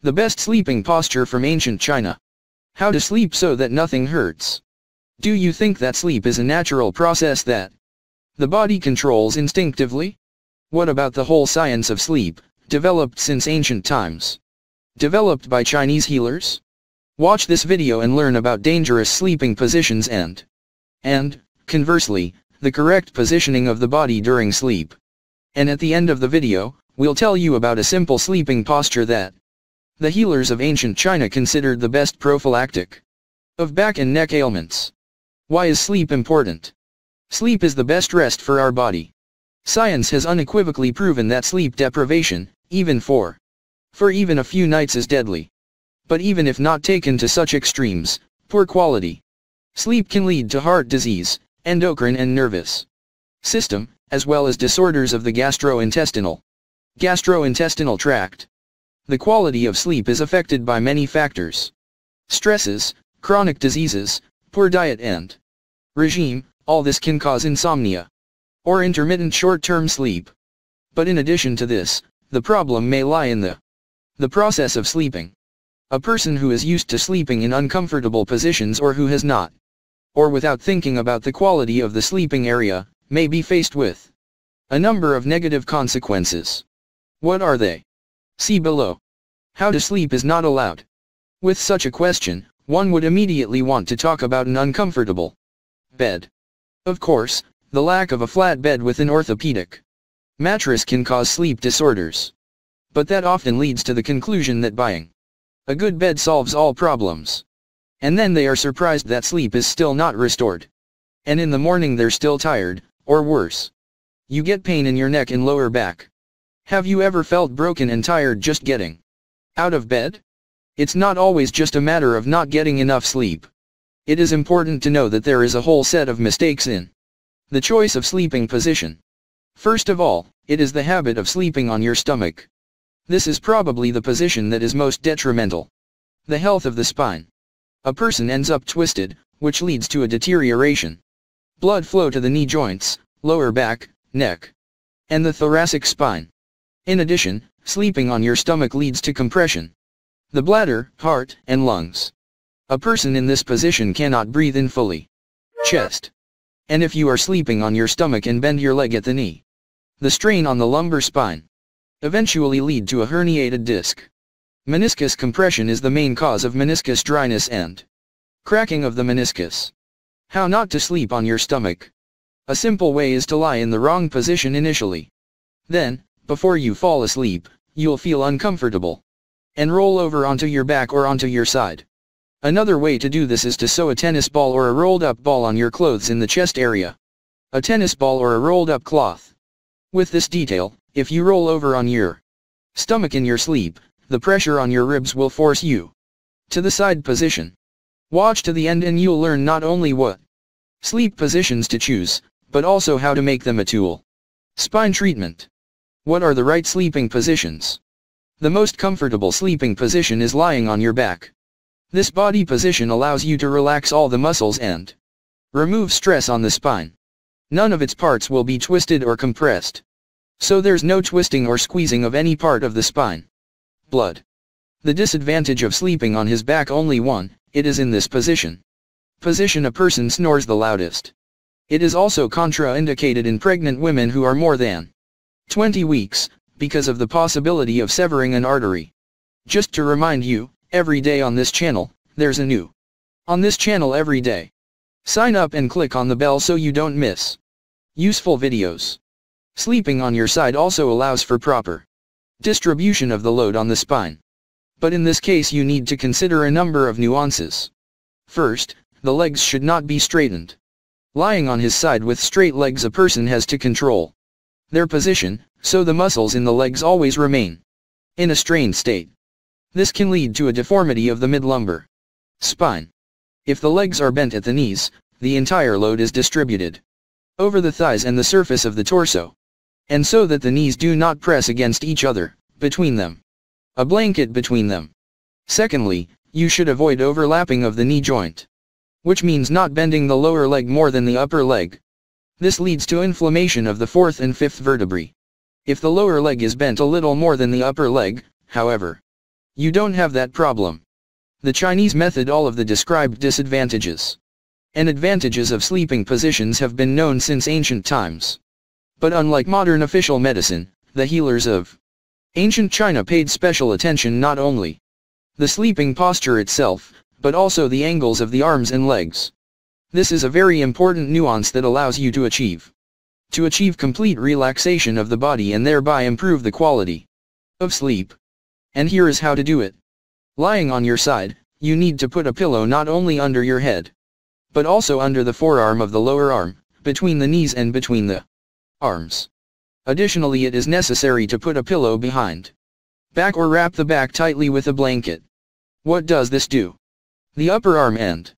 The best sleeping posture from ancient China. How to sleep so that nothing hurts. Do you think that sleep is a natural process that the body controls instinctively? What about the whole science of sleep, developed since ancient times? Developed by Chinese healers? Watch this video and learn about dangerous sleeping positions and, conversely, the correct positioning of the body during sleep. And at the end of the video, we'll tell you about a simple sleeping posture that the healers of ancient China considered the best prophylactic of back and neck ailments. Why is sleep important? Sleep is the best rest for our body. Science has unequivocally proven that sleep deprivation, even for even a few nights, is deadly. But even if not taken to such extremes, poor quality sleep can lead to heart disease, endocrine and nervous system, as well as disorders of the gastrointestinal tract. The quality of sleep is affected by many factors. Stresses, chronic diseases, poor diet and regime, all this can cause insomnia or intermittent short-term sleep. But in addition to this, the problem may lie in the process of sleeping. A person who is used to sleeping in uncomfortable positions or who has not, or without thinking about the quality of the sleeping area, may be faced with a number of negative consequences. What are they? See below. How to sleep is not allowed. With such a question, one would immediately want to talk about an uncomfortable bed. Of course, the lack of a flat bed with an orthopedic mattress can cause sleep disorders. But that often leads to the conclusion that buying a good bed solves all problems. And then they are surprised that sleep is still not restored. And in the morning they're still tired, or worse. You get pain in your neck and lower back. Have you ever felt broken and tired just getting out of bed? It's not always just a matter of not getting enough sleep. It is important to know that there is a whole set of mistakes in the choice of sleeping position. First of all, it is the habit of sleeping on your stomach. This is probably the position that is most detrimental. The health of the spine. A person ends up twisted, which leads to a deterioration. Blood flow to the knee joints, lower back, neck, and the thoracic spine. In addition, sleeping on your stomach leads to compression. The bladder, heart, and lungs. A person in this position cannot breathe in fully. Chest. And if you are sleeping on your stomach and bend your leg at the knee, the strain on the lumbar spine eventually lead to a herniated disc. Meniscus compression is the main cause of meniscus dryness and cracking of the meniscus. How not to sleep on your stomach? A simple way is to lie in the wrong position initially. Then, before you fall asleep, you'll feel uncomfortable and roll over onto your back or onto your side. Another way to do this is to sew a tennis ball or a rolled up ball on your clothes in the chest area. A tennis ball or a rolled up cloth. With this detail, if you roll over on your stomach in your sleep, the pressure on your ribs will force you to the side position. Watch to the end and you'll learn not only what sleep positions to choose, but also how to make them a tool. Spine treatment. What are the right sleeping positions? The most comfortable sleeping position is lying on your back. This body position allows you to relax all the muscles and remove stress on the spine. None of its parts will be twisted or compressed. So there's no twisting or squeezing of any part of the spine. Blood. The disadvantage of sleeping on his back only one, it is in this position. A person snores the loudest. It is also contraindicated in pregnant women who are more than 20 weeks, because of the possibility of severing an artery. Just to remind you, every day on this channel, there's a new on this channel every day. Sign up and click on the bell so you don't miss useful videos. Sleeping on your side also allows for proper distribution of the load on the spine. But in this case you need to consider a number of nuances. First, the legs should not be straightened. Lying on his side with straight legs, a person has to control their position, so the muscles in the legs always remain in a strained state. This can lead to a deformity of the mid-lumbar spine. If the legs are bent at the knees, the entire load is distributed over the thighs and the surface of the torso, and so that the knees do not press against each other, between them. A blanket between them. Secondly, you should avoid overlapping of the knee joint, which means not bending the lower leg more than the upper leg. This leads to inflammation of the fourth and fifth vertebrae. If the lower leg is bent a little more than the upper leg, however, You don't have that problem. The Chinese method. All of the described disadvantages and advantages of sleeping positions have been known since ancient times. But unlike modern official medicine, the healers of ancient China paid special attention not only the sleeping posture itself, but also the angles of the arms and legs. This is a very important nuance that allows you to achieve complete relaxation of the body and thereby improve the quality of sleep. And here is how to do it. Lying on your side, you need to put a pillow not only under your head, but also under the forearm of the lower arm, between the knees and between the arms. Additionally, it is necessary to put a pillow behind back or wrap the back tightly with a blanket. What does this do? The upper arm and